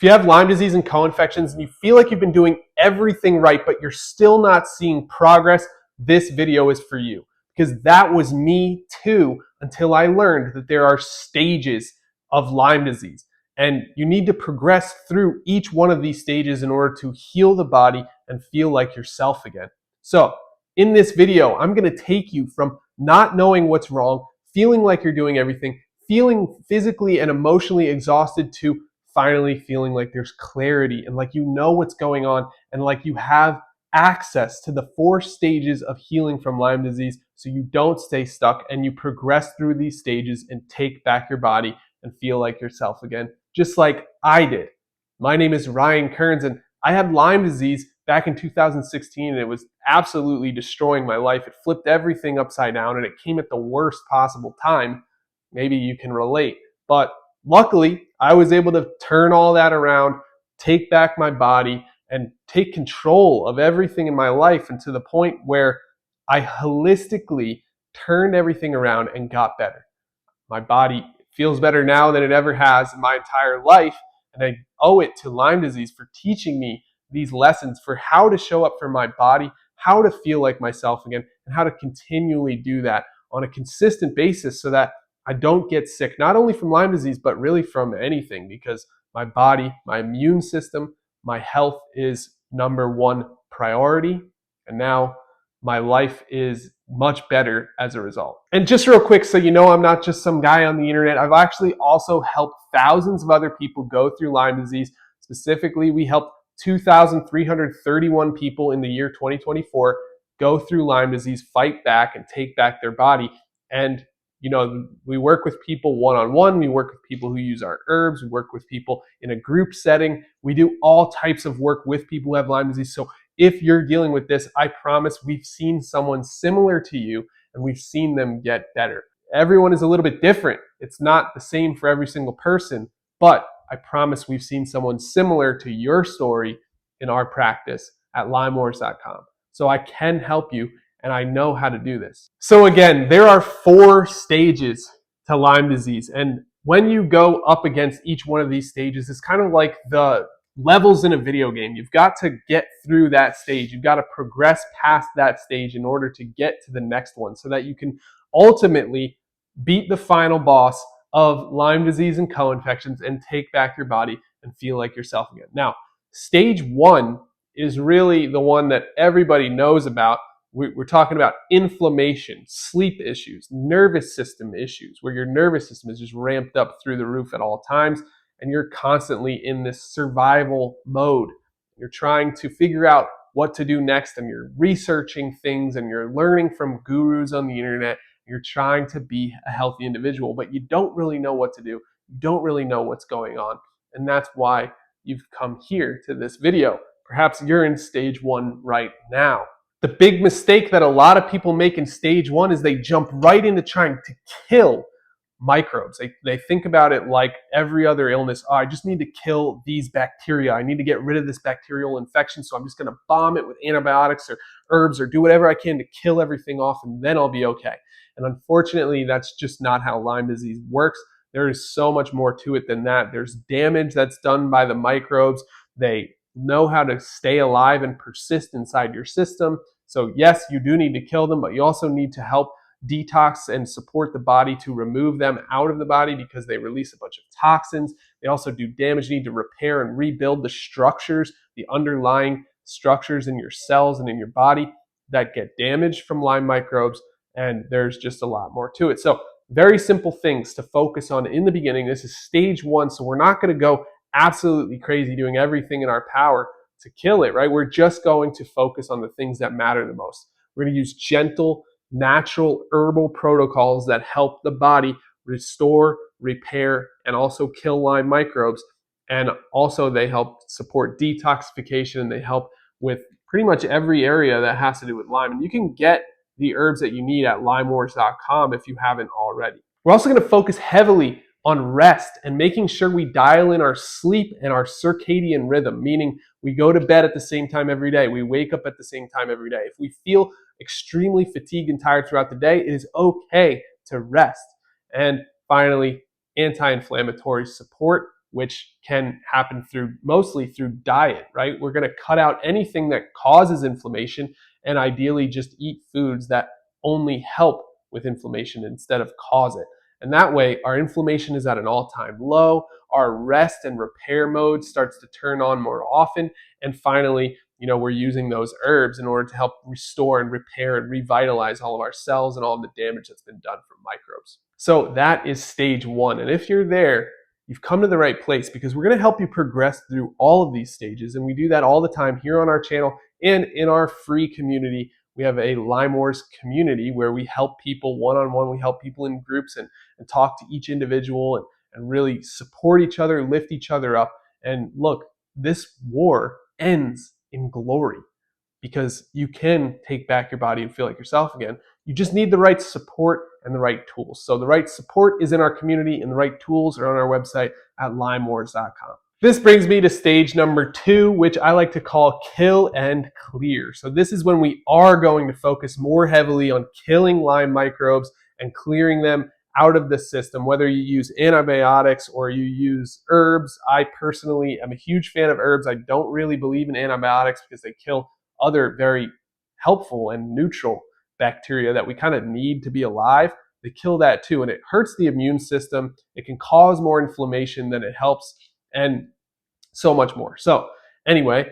If you have Lyme disease and co-infections and you feel like you've been doing everything right, but you're still not seeing progress, this video is for you. Because that was me too, until I learned that there are stages of Lyme disease. And you need to progress through each one of these stages in order to heal the body and feel like yourself again. So in this video, I'm going to take you from not knowing what's wrong, feeling like you're doing everything, feeling physically and emotionally exhausted, to finally feeling like there's clarity and like you know what's going on and like you have access to the 4 stages of healing from Lyme disease, so you don't stay stuck and you progress through these stages and take back your body and feel like yourself again, just like I did. My name is Ryan Kearns, and I had Lyme disease back in 2016, and it was absolutely destroying my life. It flipped everything upside down, and it came at the worst possible time. Maybe you can relate. But luckily, I was able to turn all that around, take back my body, and take control of everything in my life, and to the point where I holistically turned everything around and got better. My body feels better now than it ever has in my entire life, and I owe it to Lyme disease for teaching me these lessons for how to show up for my body, how to feel like myself again, and how to continually do that on a consistent basis so that I don't get sick, not only from Lyme disease, but really from anything, because my body, my immune system, my health is #1 priority. And now my life is much better as a result. And just real quick, so you know I'm not just some guy on the internet, I've actually also helped thousands of other people go through Lyme disease. Specifically, we helped 2,331 people in the year 2024 go through Lyme disease, fight back, and take back their body. And you know, we work with people one-on-one, we work with people who use our herbs, we work with people in a group setting. We do all types of work with people who have Lyme disease. So if you're dealing with this, I promise we've seen someone similar to you and we've seen them get better. Everyone is a little bit different. It's not the same for every single person, but I promise we've seen someone similar to your story in our practice at LymeWars.com. So I can help you, and I know how to do this. So again, there are 4 stages to Lyme disease. And when you go up against each one of these stages, it's kind of like the levels in a video game. You've got to get through that stage. You've got to progress past that stage in order to get to the next one so that you can ultimately beat the final boss of Lyme disease and co-infections and take back your body and feel like yourself again. Now, stage 1 is really the one that everybody knows about. We're talking about inflammation, sleep issues, nervous system issues, where your nervous system is just ramped up through the roof at all times, and you're constantly in this survival mode. You're trying to figure out what to do next, and you're researching things, and you're learning from gurus on the internet. You're trying to be a healthy individual, but you don't really know what to do. You don't really know what's going on, and that's why you've come here to this video. Perhaps you're in stage 1 right now. The big mistake that a lot of people make in stage 1 is they jump right into trying to kill microbes. They think about it like every other illness. Oh, I just need to kill these bacteria. I need to get rid of this bacterial infection, so I'm just going to bomb it with antibiotics or herbs or do whatever I can to kill everything off, and then I'll be okay. And unfortunately, that's just not how Lyme disease works. There is so much more to it than that. There's damage that's done by the microbes. They know how to stay alive and persist inside your system. So yes, you do need to kill them, but you also need to help detox and support the body to remove them out of the body because they release a bunch of toxins. They also do damage. You need to repair and rebuild the structures, the underlying structures in your cells and in your body that get damaged from Lyme microbes. And there's just a lot more to it. So very simple things to focus on in the beginning. This is stage 1, so we're not going to go absolutely crazy doing everything in our power to kill it, right? We're just going to focus on the things that matter the most. We're going to use gentle, natural, herbal protocols that help the body restore, repair, and also kill Lyme microbes. And also they help support detoxification, and they help with pretty much every area that has to do with Lyme. And you can get the herbs that you need at LymeWars.com if you haven't already. We're also going to focus heavily on rest and making sure we dial in our sleep and our circadian rhythm, meaning we go to bed at the same time every day. We wake up at the same time every day. If we feel extremely fatigued and tired throughout the day, it is okay to rest. And finally, anti-inflammatory support which can happen mostly through diet, right? We're going to cut out anything that causes inflammation and ideally just eat foods that only help with inflammation instead of cause it. And that way, our inflammation is at an all-time low, our rest and repair mode starts to turn on more often, and finally, we're using those herbs in order to help restore and repair and revitalize all of our cells and all of the damage that's been done from microbes. So that is stage one. And if you're there, you've come to the right place, because we're going to help you progress through all of these stages. And we do that all the time here on our channel and in our free community. We have a Lyme Wars community where we help people one-on-one. We help people in groups and talk to each individual and really support each other, lift each other up. And look, this war ends in glory, because you can take back your body and feel like yourself again. You just need the right support and the right tools. So the right support is in our community, and the right tools are on our website at lymewars.com. This brings me to stage number 2, which I like to call kill and clear. So this is when we are going to focus more heavily on killing Lyme microbes and clearing them out of the system, whether you use antibiotics or you use herbs. I personally am a huge fan of herbs. I don't really believe in antibiotics because they kill other very helpful and neutral bacteria that we kind of need to be alive. They kill that too, and it hurts the immune system. It can cause more inflammation than it helps, and so much more. So anyway,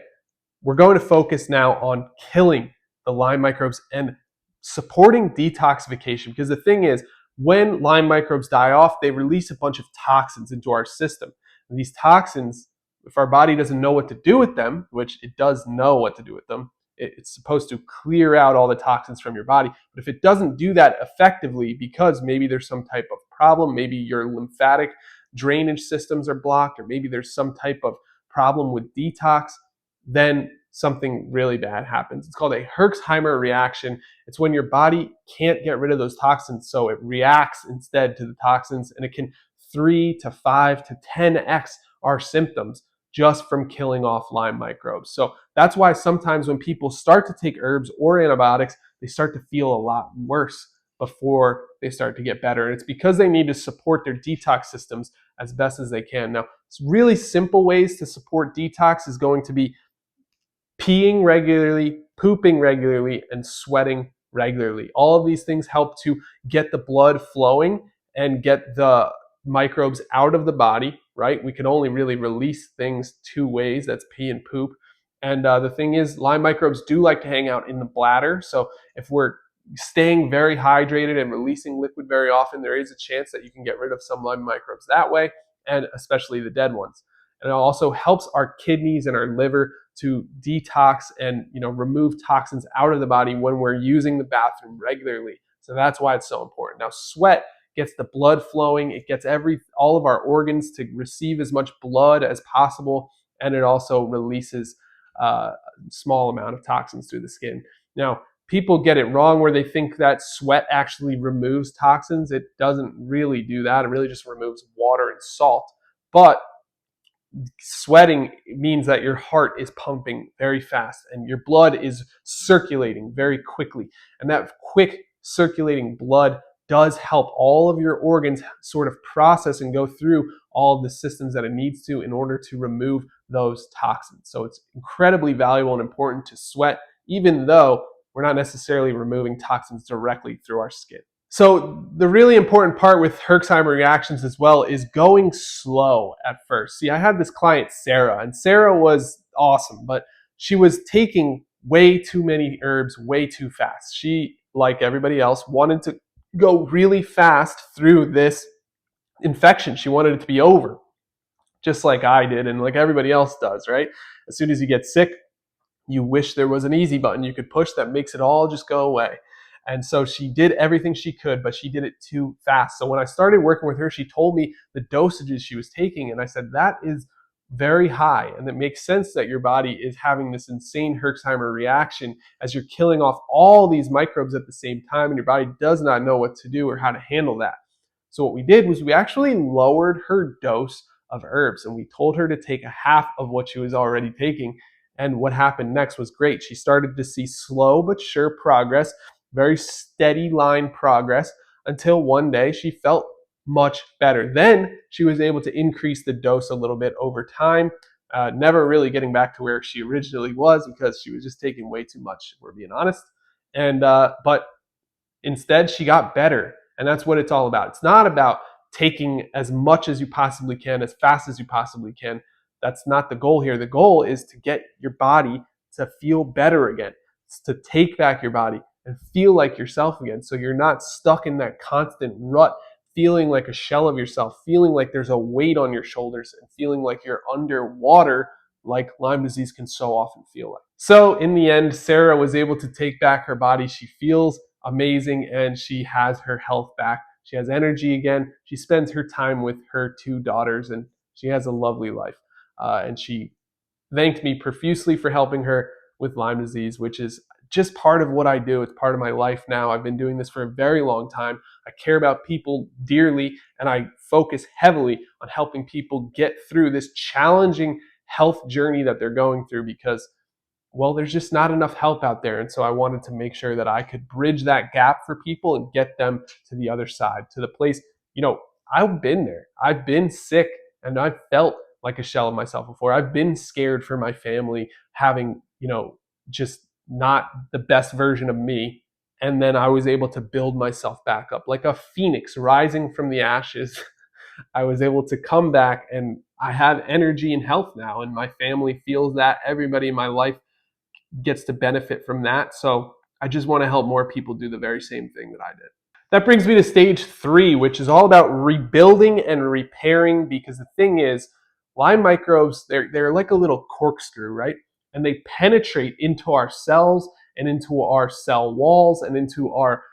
we're going to focus now on killing the Lyme microbes and supporting detoxification, because the thing is, when Lyme microbes die off, they release a bunch of toxins into our system. And these toxins, if our body doesn't know what to do with them, which it does know what to do with them, it's supposed to clear out all the toxins from your body. But if it doesn't do that effectively, because maybe there's some type of problem, maybe your lymphatic drainage systems are blocked, or maybe there's some type of problem with detox, then something really bad happens. It's called a Herxheimer reaction. It's when your body can't get rid of those toxins, so it reacts instead to the toxins, and it can 3 to 5 to 10x our symptoms just from killing off Lyme microbes. So that's why sometimes when people start to take herbs or antibiotics, they start to feel a lot worse before they start to get better. And it's because they need to support their detox systems as best as they can. Now, it's really simple ways to support detox is going to be peeing regularly, pooping regularly, and sweating regularly. All of these things help to get the blood flowing and get the microbes out of the body, right? We can only really release things 2 ways, that's pee and poop. And the thing is, Lyme microbes do like to hang out in the bladder. So if we're staying very hydrated and releasing liquid very often, there is a chance that you can get rid of some Lyme microbes that way, and especially the dead ones. And it also helps our kidneys and our liver to detox and remove toxins out of the body when we're using the bathroom regularly. So that's why it's so important. Now, sweat gets the blood flowing. It gets all of our organs to receive as much blood as possible, and it also releases a small amount of toxins through the skin. Now, people get it wrong where they think that sweat actually removes toxins. It doesn't really do that. It really just removes water and salt. But sweating means that your heart is pumping very fast and your blood is circulating very quickly. And that quick circulating blood does help all of your organs sort of process and go through all of the systems that it needs to in order to remove those toxins. So it's incredibly valuable and important to sweat, even though we're not necessarily removing toxins directly through our skin. So the really important part with Herxheimer reactions as well is going slow at first. See, I had this client, Sarah, and Sarah was awesome, but she was taking way too many herbs way too fast. She, like everybody else, wanted to go really fast through this infection. She wanted it to be over, just like I did and like everybody else does, right? As soon as you get sick, you wish there was an easy button you could push that makes it all just go away. And so she did everything she could, but she did it too fast. So when I started working with her, she told me the dosages she was taking. And I said, that is very high. And it makes sense that your body is having this insane Herxheimer reaction as you're killing off all these microbes at the same time, and your body does not know what to do or how to handle that. So what we did was we actually lowered her dose of herbs, and we told her to take a half of what she was already taking. And what happened next was great. She started to see slow but sure progress, very steady line progress, until one day she felt much better. Then she was able to increase the dose a little bit over time, never really getting back to where she originally was because she was just taking way too much, if we're being honest. And but instead, she got better. And that's what it's all about. It's not about taking as much as you possibly can, as fast as you possibly can. That's not the goal here. The goal is to get your body to feel better again. It's to take back your body and feel like yourself again. So you're not stuck in that constant rut, feeling like a shell of yourself, feeling like there's a weight on your shoulders, and feeling like you're underwater, like Lyme disease can so often feel like. So in the end, Sarah was able to take back her body. She feels amazing and she has her health back. She has energy again. She spends her time with her two daughters and she has a lovely life. And she thanked me profusely for helping her with Lyme disease, which is just part of what I do. It's part of my life now. I've been doing this for a very long time. I care about people dearly and I focus heavily on helping people get through this challenging health journey that they're going through because, well, there's just not enough help out there. And so I wanted to make sure that I could bridge that gap for people and get them to the other side, to the place, I've been there. I've been sick and I've felt like a shell of myself before. I've been scared for my family having, just not the best version of me. And then I was able to build myself back up like a phoenix rising from the ashes. I was able to come back and I have energy and health now, and my family feels that. Everybody in my life gets to benefit from that. So I just want to help more people do the very same thing that I did. That brings me to stage 3, which is all about rebuilding and repairing, because the thing is, Lyme microbes, they're like a little corkscrew, right? And they penetrate into our cells and into our cell walls and into our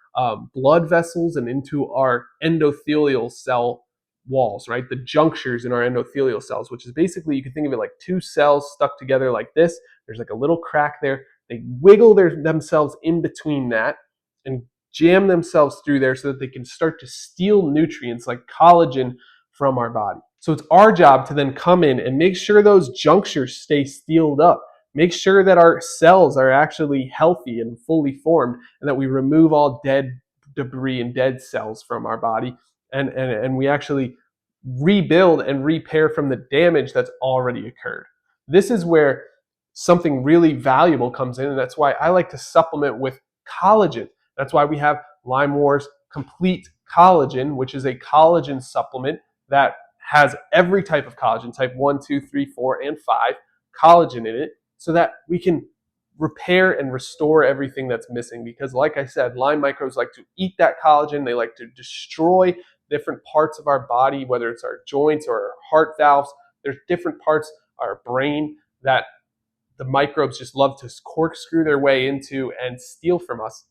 blood vessels and into our endothelial cell walls, right? The junctures in our endothelial cells, which is basically, you can think of it like two cells stuck together like this. There's like a little crack there. They wiggle themselves in between that and jam themselves through there so that they can start to steal nutrients like collagen from our body. So it's our job to then come in and make sure those junctures stay sealed up. Make sure that our cells are actually healthy and fully formed, and that we remove all dead debris and dead cells from our body, and we actually rebuild and repair from the damage that's already occurred. This is where something really valuable comes in, and that's why I like to supplement with collagen. That's why we have Lyme Wars Complete Collagen, which is a collagen supplement that has every type of collagen, type 1, 2, 3, 4, and 5, collagen in it, so that we can repair and restore everything that's missing. Because like I said, Lyme microbes like to eat that collagen. They like to destroy different parts of our body, whether it's our joints or our heart valves. There's different parts of our brain that the microbes just love to corkscrew their way into and steal from us.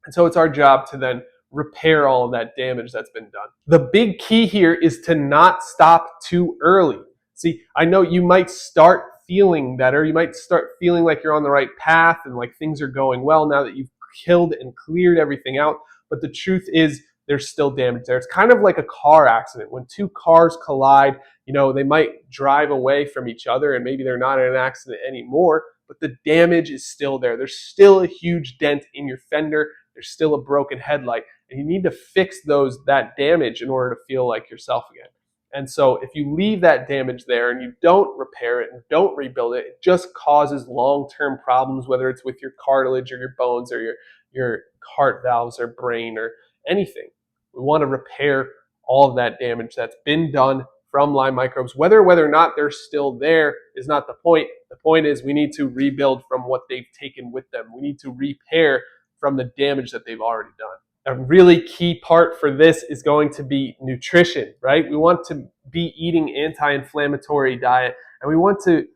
And so it's our job to then repair all of that damage that's been done. The big key here is to not stop too early. See, I know you might start feeling better. You might start feeling like you're on the right path and like things are going well now that you've killed and cleared everything out. But the truth is, there's still damage there. It's kind of like a car accident. When two cars collide, they might drive away from each other and maybe they're not in an accident anymore, but the damage is still there. There's still a huge dent in your fender. There's still a broken headlight, and you need to fix that damage in order to feel like yourself again. And so if you leave that damage there and you don't repair it and don't rebuild it, it just causes long-term problems, whether it's with your cartilage or your bones or your heart valves or brain or anything. We want to repair all of that damage that's been done from Lyme microbes. Whether or not they're still there is not the point. The point is we need to rebuild from what they've taken with them. We need to repair from the damage that they've already done. A really key part for this is going to be nutrition, right? We want to be eating anti-inflammatory diet, and we want to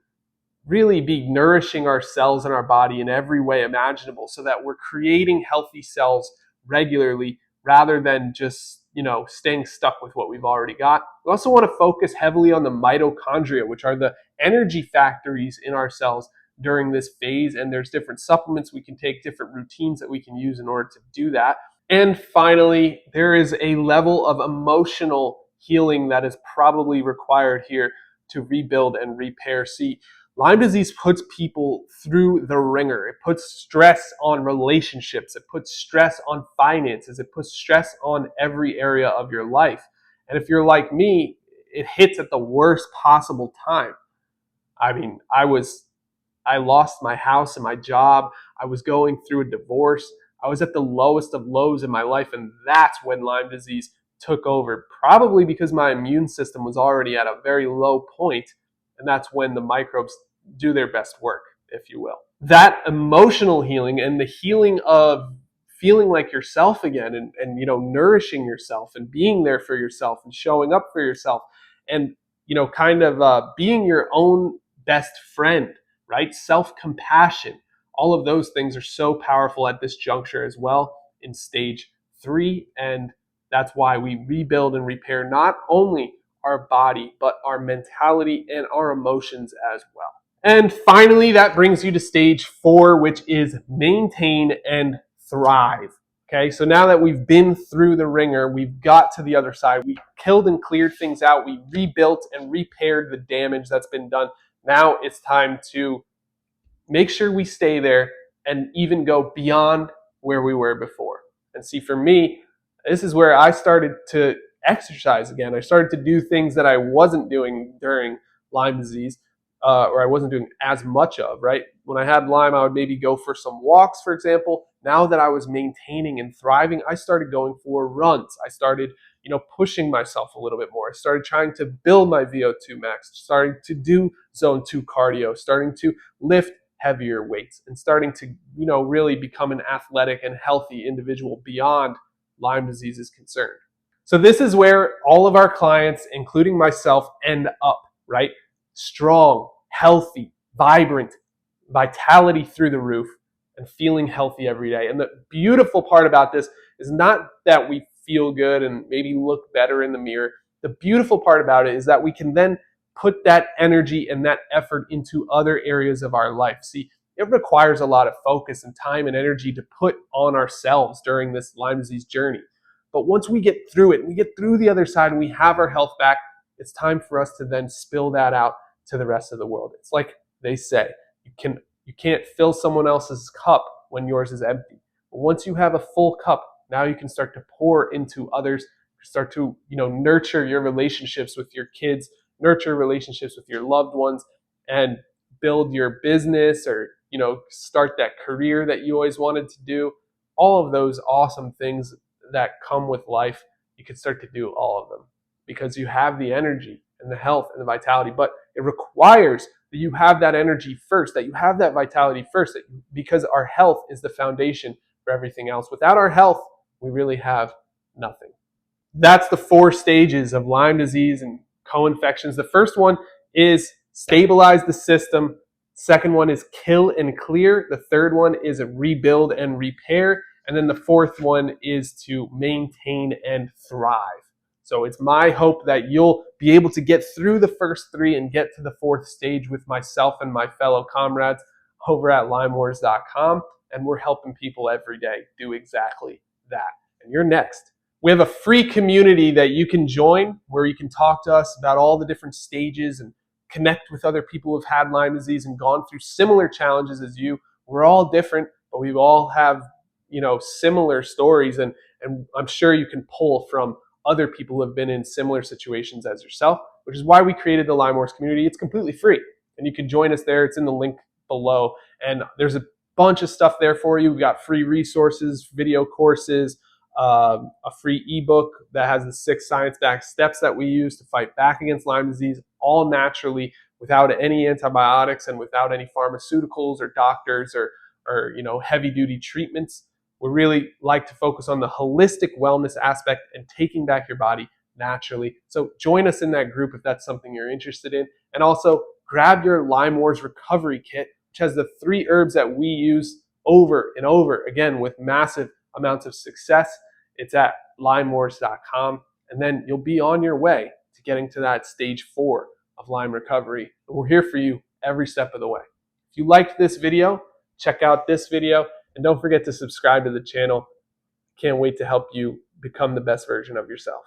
really be nourishing our cells and our body in every way imaginable so that we're creating healthy cells regularly rather than just, staying stuck with what we've already got. We also want to focus heavily on the mitochondria, which are the energy factories in our cells during this phase. And there's different supplements we can take, different routines that we can use in order to do that. And finally, there is a level of emotional healing that is probably required here to rebuild and repair. See, Lyme disease puts people through the ringer. It puts stress on relationships. It puts stress on finances. It puts stress on every area of your life. And if you're like me, it hits at the worst possible time. I mean, I lost my house and my job. I was going through a divorce. I was at the lowest of lows in my life, and that's when Lyme disease took over, probably because my immune system was already at a very low point, and that's when the microbes do their best work, if you will. That emotional healing and the healing of feeling like yourself again, and nourishing yourself and being there for yourself and showing up for yourself, and kind of being your own best friend, right? Self-compassion. All of those things are so powerful at this juncture as well in stage 3. And that's why we rebuild and repair not only our body, but our mentality and our emotions as well. And finally, that brings you to stage 4, which is maintain and thrive. Okay, so now that we've been through the ringer, we've got to the other side. We killed and cleared things out. We rebuilt and repaired the damage that's been done. Now it's time to make sure we stay there and even go beyond where we were before. And see, for me, this is where I started to exercise again. I started to do things that I wasn't doing during Lyme disease, or I wasn't doing as much of, right? When I had Lyme, I would maybe go for some walks, for example. Now that I was maintaining and thriving, I started going for runs. I started pushing myself a little bit more. I started trying to build my VO2 max, starting to do zone 2 cardio, starting to lift heavier weights, and starting to really become an athletic and healthy individual beyond Lyme disease is concerned. So this is where all of our clients, including myself, end up, right? Strong, healthy, vibrant, vitality through the roof, and feeling healthy every day. And the beautiful part about this is not that we feel good and maybe look better in the mirror. The beautiful part about it is that we can then put that energy and that effort into other areas of our life. See, it requires a lot of focus and time and energy to put on ourselves during this Lyme disease journey. But once we get through it, and we get through the other side and we have our health back, it's time for us to then spill that out to the rest of the world. It's like they say, you can't fill someone else's cup when yours is empty. But once you have a full cup, now you can start to pour into others, start to nurture your relationships with your kids, nurture relationships with your loved ones, and build your business, or start that career that you always wanted to do. All of those awesome things that come with life, you can start to do all of them because you have the energy and the health and the vitality. But it requires that you have that energy first, that you have that vitality first, because our health is the foundation for everything else. Without our health, we really have nothing. That's the 4 stages of Lyme disease and co-infections. The first one is stabilize the system. Second one is kill and clear. The third one is rebuild and repair. And then the fourth one is to maintain and thrive. So it's my hope that you'll be able to get through the first 3 and get to the 4th stage with myself and my fellow comrades over at LymeWars.com. And we're helping people every day do exactly that. And you're next. We have a free community that you can join where you can talk to us about all the different stages and connect with other people who've had Lyme disease and gone through similar challenges as you. We're all different, but we all have similar stories, and I'm sure you can pull from other people who have been in similar situations as yourself, which is why we created the Lyme Wars community. It's completely free, and you can join us there. It's in the link below, and there's a bunch of stuff there for you. We've got free resources, video courses, a free ebook that has the 6 science-backed steps that we use to fight back against Lyme disease, all naturally, without any antibiotics and without any pharmaceuticals or doctors or heavy-duty treatments. We really like to focus on the holistic wellness aspect and taking back your body naturally. So join us in that group if that's something you're interested in. And also grab your Lyme Wars recovery kit, which has the 3 herbs that we use over and over again with massive amounts of success. It's at LymeWars.com. And then you'll be on your way to getting to that stage 4 of Lyme recovery. And we're here for you every step of the way. If you liked this video, check out this video. And don't forget to subscribe to the channel. Can't wait to help you become the best version of yourself.